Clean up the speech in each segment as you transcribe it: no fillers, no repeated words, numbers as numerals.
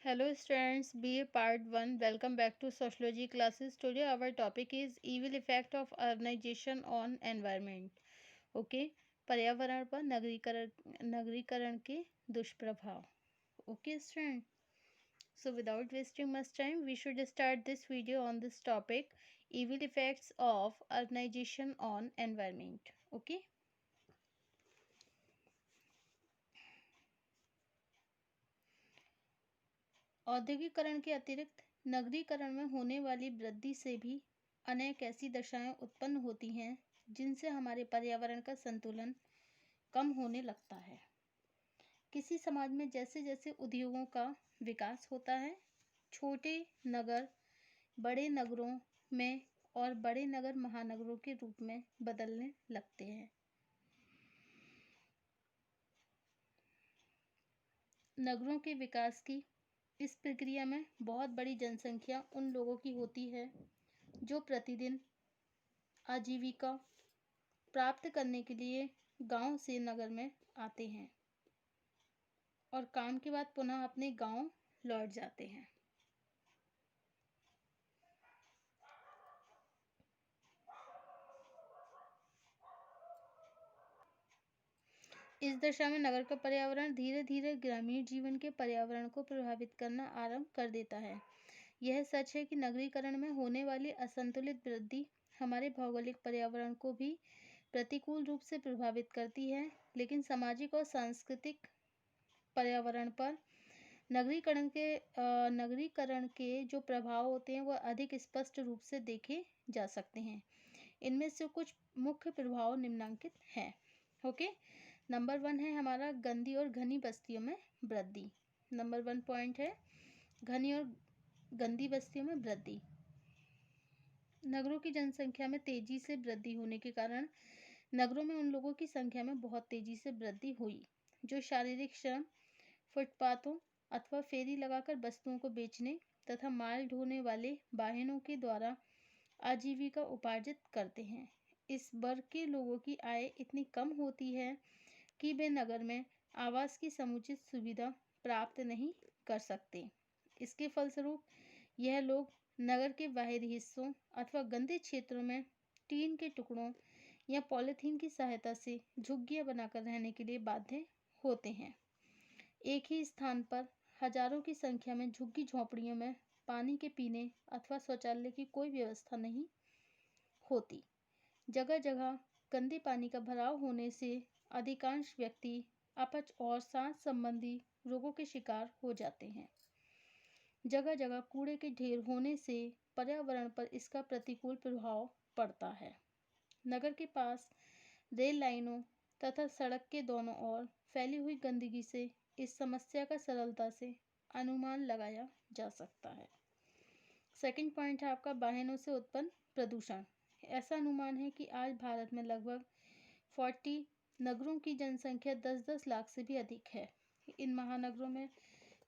Hello students, BA Part 1. Welcome back to Sociology classes. Today our topic is evil effect of urbanization on environment. Okay, पर्यावरण पर नगरीकरण के दुष्प्रभाव. Okay student. So without wasting much time, we should start this video on this topic, evil effects of urbanization on environment. Okay. औद्योगिकरण के अतिरिक्त नगरीकरण में होने वाली वृद्धि से भी अनेक ऐसी दशाएं उत्पन्न होती हैं जिनसे हमारे पर्यावरण का संतुलन कम होने लगता है। किसी समाज में जैसे जैसे उद्योगों का विकास होता है, छोटे नगर बड़े नगरों में और बड़े नगर महानगरों के रूप में बदलने लगते हैं। नगरों के विकास की इस प्रक्रिया में बहुत बड़ी जनसंख्या उन लोगों की होती है जो प्रतिदिन आजीविका प्राप्त करने के लिए गांव से नगर में आते हैं और काम के बाद पुनः अपने गांव लौट जाते हैं। इस दशा में नगर का पर्यावरण धीरे धीरे ग्रामीण जीवन के पर्यावरण को प्रभावित करना आरंभ कर देता है। यह सच है कि नगरीकरण में होने वाली असंतुलित वृद्धि हमारे भौगोलिक पर्यावरण को भी प्रतिकूल रूप से प्रभावित करती है, लेकिन सामाजिक और सांस्कृतिक पर्यावरण पर नगरीकरण के जो प्रभाव होते हैं वह अधिक स्पष्ट रूप से देखे जा सकते हैं। इनमें से कुछ मुख्य प्रभाव निम्नलिखित हैं। ओके, नंबर 1 है हमारा गंदी और घनी बस्तियों में वृद्धि। नंबर 1 पॉइंट है घनी और गंदी बस्तियों में वृद्धि। नगरों की जनसंख्या में तेजी से वृद्धि होने के कारण नगरों में उन लोगों की संख्या में बहुत तेजी से वृद्धि हुई जो शारीरिक श्रम, फुटपाथों अथवा फेरी लगाकर वस्तुओं को बेचने तथा माल ढोने वाले वाहनों के द्वारा आजीविका उपार्जित करते हैं। इस वर्ग के लोगों की आय इतनी कम होती है कि वे नगर में आवास की समुचित सुविधा प्राप्त नहीं कर सकते। इसके फलस्वरूप यह लोग नगर के बाहरी हिस्सों अथवा गंदे क्षेत्रों में टीन के टुकड़ों या पॉलीथीन की सहायता से झुग्गियां बनाकर रहने के लिए बाध्य होते हैं। एक ही स्थान पर हजारों की संख्या में झुग्गी झोंपड़ियों में पानी के पीने अथवा शौचालय की कोई व्यवस्था नहीं होती। जगह जगह गंदे पानी का भराव होने से अधिकांश व्यक्ति अपच और सांस संबंधी रोगों के शिकार हो जाते हैं। जगह जगह कूड़े के ढेर होने से पर्यावरण पर इसका प्रतिकूल प्रभाव पड़ता है। नगर के पास रेल लाइनों तथा सड़क के दोनों ओर फैली हुई गंदगी से इस समस्या का सरलता से अनुमान लगाया जा सकता है। सेकंड पॉइंट है आपका वाहनों से उत्पन्न प्रदूषण। ऐसा अनुमान है कि आज भारत में लगभग 40 नगरों की जनसंख्या 10-10 लाख से भी अधिक है। इन महानगरों में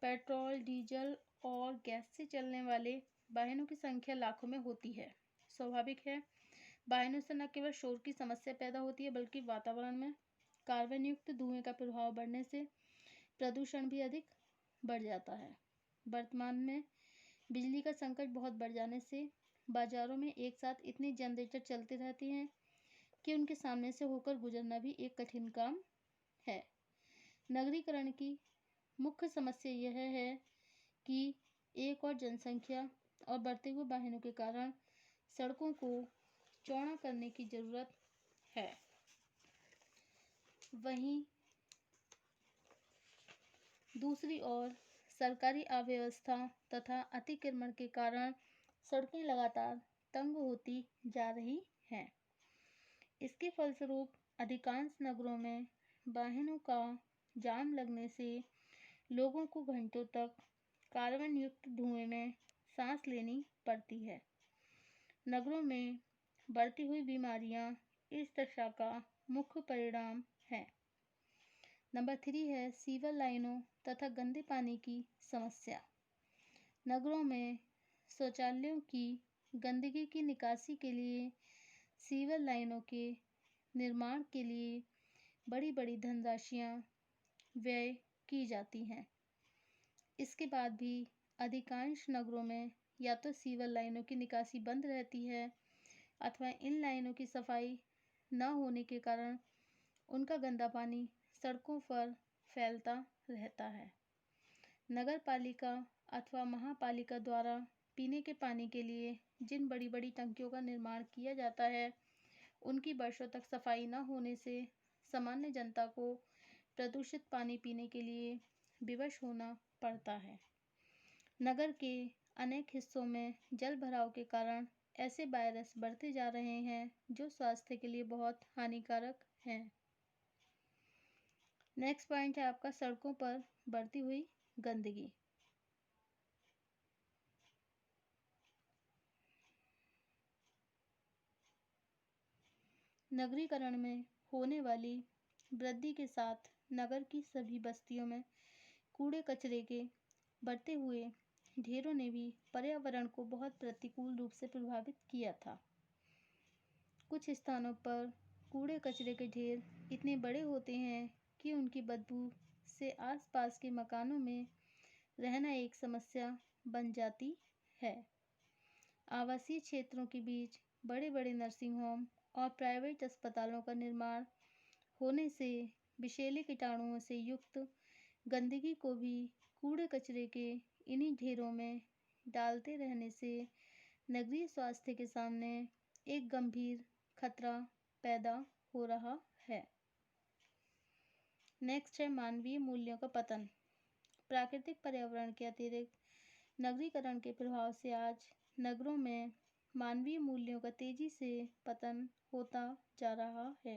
पेट्रोल, डीजल और गैस से चलने वाले वाहनों की संख्या लाखों में होती है। स्वाभाविक है, वाहनों से न केवल शोर की समस्या पैदा होती है बल्कि वातावरण में कार्बन युक्त धुएं का प्रभाव बढ़ने से प्रदूषण भी अधिक बढ़ जाता है। वर्तमान में बिजली का संकट बहुत बढ़ जाने से बाजारों में एक साथ इतनी जनरेटर चलती रहती हैं कि उनके सामने से होकर गुजरना भी एक कठिन काम है। नगरीकरण की मुख्य समस्या यह है कि एक और जनसंख्या और बढ़ते हुए वाहनों के कारण सड़कों को चौड़ा करने की जरूरत है। वहीं दूसरी ओर सरकारी अव्यवस्था तथा अतिक्रमण के कारण सड़कें लगातार तंग होती जा रही हैं। इसके फलस्वरूप अधिकांश नगरों में वाहनों का जाम लगने से लोगों को घंटों तक कार्बन युक्त धुएं में सांस लेनी पड़ती है। नगरों में बढ़ती हुई बीमारियां इस दशा का मुख्य परिणाम है। नंबर 3 है सीवर लाइनों तथा गंदे पानी की समस्या। नगरों में शौचालयों की गंदगी की निकासी के लिए सीवर लाइनों के निर्माण के लिए बड़ी बड़ी धनराशियां व्यय की जाती हैं। इसके बाद भी अधिकांश नगरों में या तो सीवर लाइनों की निकासी बंद रहती है अथवा इन लाइनों की सफाई न होने के कारण उनका गंदा पानी सड़कों पर फैलता रहता है। नगर पालिका अथवा महापालिका द्वारा पीने के पानी के लिए जिन बड़ी बड़ी टंकियों का निर्माण किया जाता है, उनकी वर्षों तक सफाई न होने से सामान्य जनता को प्रदूषित पानी पीने के लिए विवश होना पड़ता है। नगर के अनेक हिस्सों में जल भराव के कारण ऐसे वायरस बढ़ते जा रहे हैं जो स्वास्थ्य के लिए बहुत हानिकारक हैं। नेक्स्ट पॉइंट है आपका सड़कों पर बढ़ती हुई गंदगी। नगरीकरण में होने वाली वृद्धि के साथ नगर की सभी बस्तियों में कूड़े कचरे के बढ़ते हुए ढेरों ने भी पर्यावरण को बहुत प्रतिकूल रूप से प्रभावित किया था। कुछ स्थानों पर कूड़े कचरे के ढेर इतने बड़े होते हैं कि उनकी बदबू से आसपास के मकानों में रहना एक समस्या बन जाती है। आवासीय क्षेत्रों के बीच बड़े बड़े नर्सिंग होम और प्राइवेट अस्पतालों का निर्माण होने से विषैले कीटाणुओं से युक्त गंदगी को भी कूड़े कचरे के इन्हीं ढेरों में डालते रहने से नगरीय स्वास्थ्य के सामने एक गंभीर खतरा पैदा हो रहा है। नेक्स्ट है मानवीय मूल्यों का पतन। प्राकृतिक पर्यावरण के अतिरिक्त नगरीकरण के प्रभाव से आज नगरों में मानवीय मूल्यों का तेजी से पतन होता जा रहा है।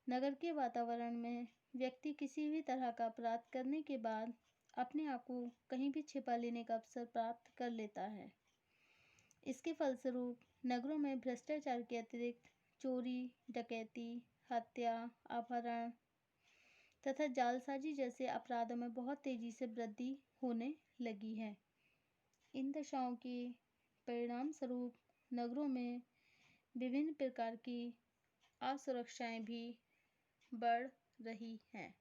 नगर के वातावरण में व्यक्ति किसी भी तरह का अपराध करने के बाद अपने आप को कहीं भी छिपा लेने का अवसर प्राप्त कर लेता है। इसके फलस्वरूप नगरों में भ्रष्टाचार के अतिरिक्त चोरी, डकैती, हत्या, अपहरण तथा जालसाजी जैसे अपराधों में बहुत तेजी से वृद्धि होने लगी है। इन दशाओं के परिणाम स्वरूप नगरों में विभिन्न प्रकार की असुरक्षाएं भी बढ़ रही हैं।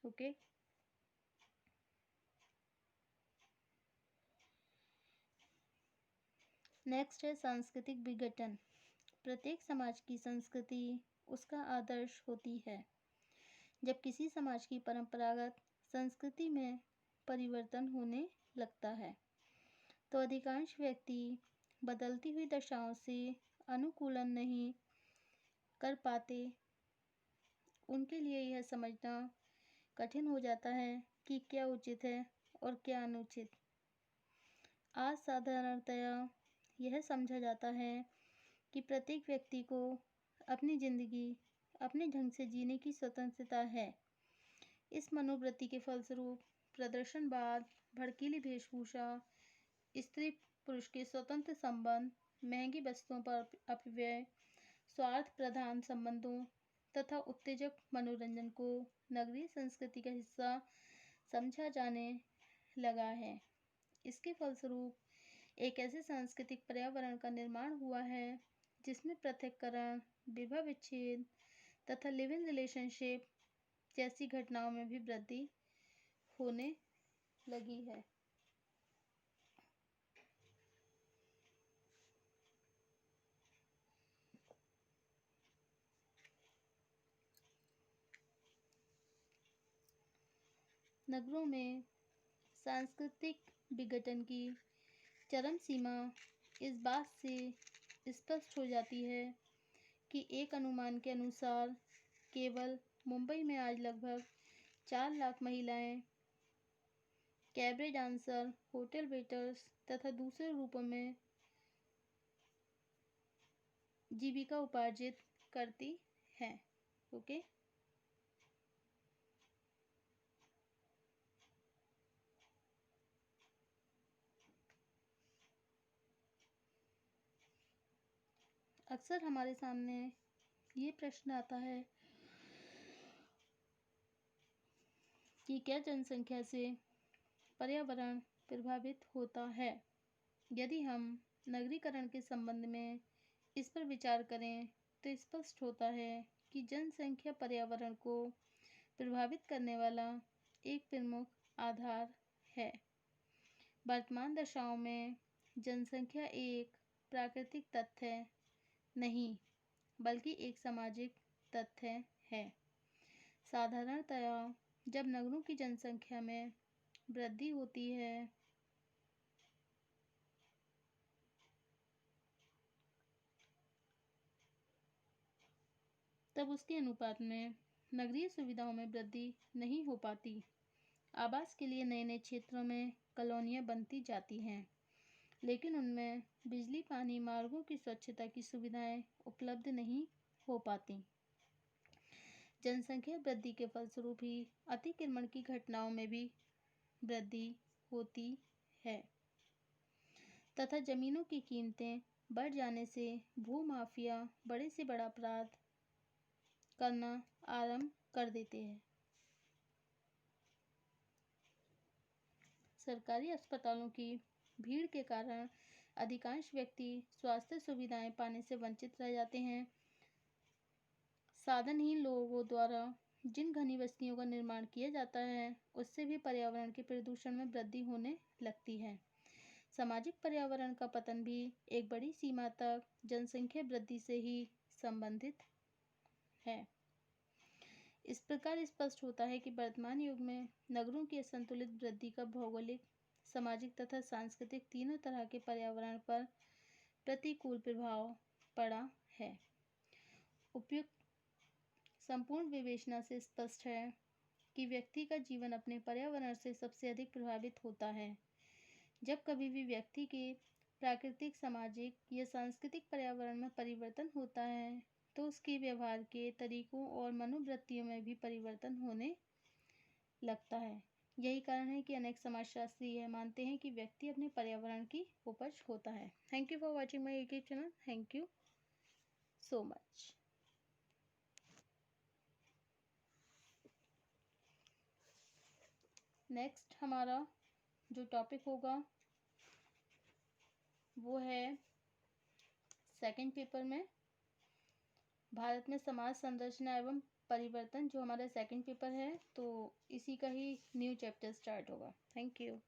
ओके, नेक्स्ट है सांस्कृतिक विघटन। प्रत्येक समाज की संस्कृति उसका आदर्श होती है। जब किसी समाज की परंपरागत संस्कृति में परिवर्तन होने लगता है तो अधिकांश व्यक्ति बदलती हुई दशाओं से अनुकूलन नहीं कर पाते। उनके लिए यह समझना कठिन हो जाता है कि क्या उचित है और क्या अनुचित। आज साधारणतया यह समझा जाता है कि प्रत्येक व्यक्ति को अपनी ज़िंदगी अपने ढंग से जीने की स्वतंत्रता है। इस मनोवृत्ति के फलस्वरूप प्रदर्शनवाद, भड़कीली वेशभूषा, स्त्री पुरुष के स्वतंत्र संबंध, महंगी वस्तुओं पर अपव्यय, स्वार्थ प्रधान संबंधों तथा उत्तेजक मनोरंजन को नगरीय संस्कृति का हिस्सा समझा जाने लगा है। इसके फलस्वरूप एक ऐसे सांस्कृतिक पर्यावरण का निर्माण हुआ है जिसमें पृथक्करण, विवाह विच्छेद तथा लिव इन रिलेशनशिप जैसी घटनाओं में भी वृद्धि होने लगी है। नगरों में सांस्कृतिक विघटन की चरम सीमा इस बात से स्पष्ट हो जाती है कि एक अनुमान के अनुसार केवल मुंबई में आज लगभग 4 लाख महिलाएं कैबरे डांसर, होटल वेटर्स तथा दूसरे रूपों में जीविका उपार्जित करती हैं। ओके, अक्सर हमारे सामने ये प्रश्न आता है कि क्या जनसंख्या से पर्यावरण प्रभावित होता है। यदि हम नगरीकरण के संबंध में इस पर विचार करें तो स्पष्ट होता है कि जनसंख्या पर्यावरण को प्रभावित करने वाला एक प्रमुख आधार है। वर्तमान दशाओं में जनसंख्या एक प्राकृतिक तथ्य नहीं बल्कि एक सामाजिक तथ्य है। साधारणतया जब नगरों की जनसंख्या में वृद्धि होती है तब उसके अनुपात में नगरीय सुविधाओं में वृद्धि नहीं हो पाती। आवास के लिए नए नए क्षेत्रों में कॉलोनियाँ बनती जाती हैं, लेकिन उनमें बिजली, पानी, मार्गों की स्वच्छता की सुविधाएं उपलब्ध नहीं हो पाती। जनसंख्या वृद्धि के फलस्वरूप ही अतिक्रमण की घटनाओं में भी वृद्धि होती है तथा जमीनों की कीमतें बढ़ जाने से भूमाफिया बड़े से बड़ा अपराध करना आरंभ कर देते हैं। सरकारी अस्पतालों की भीड़ के कारण अधिकांश व्यक्ति स्वास्थ्य सुविधाएं पाने से वंचित रह जाते हैं। साधनहीन लोगों द्वारा जिन घनी बस्तियों का निर्माण किया जाता है उससे भी पर्यावरण के प्रदूषण में वृद्धि होने लगती है। सामाजिक पर्यावरण का पतन भी एक बड़ी सीमा तक जनसंख्या वृद्धि से ही संबंधित है। इस प्रकार स्पष्ट होता है कि वर्तमान युग में नगरों की असंतुलित वृद्धि का भौगोलिक, सामाजिक तथा सांस्कृतिक तीनों तरह के पर्यावरण पर प्रतिकूल प्रभाव पड़ा है। उपयुक्त संपूर्ण विवेचना से स्पष्ट है कि व्यक्ति का जीवन अपने पर्यावरण से सबसे अधिक प्रभावित होता है। जब कभी भी व्यक्ति के प्राकृतिक, सामाजिक या सांस्कृतिक पर्यावरण में परिवर्तन होता है तो उसके व्यवहार के तरीकों और मनोवृत्तियों में भी परिवर्तन होने लगता है। यही कारण है कि अनेक समाजशास्त्री यह मानते हैं कि व्यक्ति अपने पर्यावरण की उपज होता है। Thank you for watching my YouTube channel. Thank you so much. Next हमारा जो टॉपिक होगा वो है सेकंड पेपर में भारत में समाज संरचना एवं परिवर्तन, जो हमारा सेकंड पेपर है, तो इसी का ही न्यू चैप्टर स्टार्ट होगा। Thank you.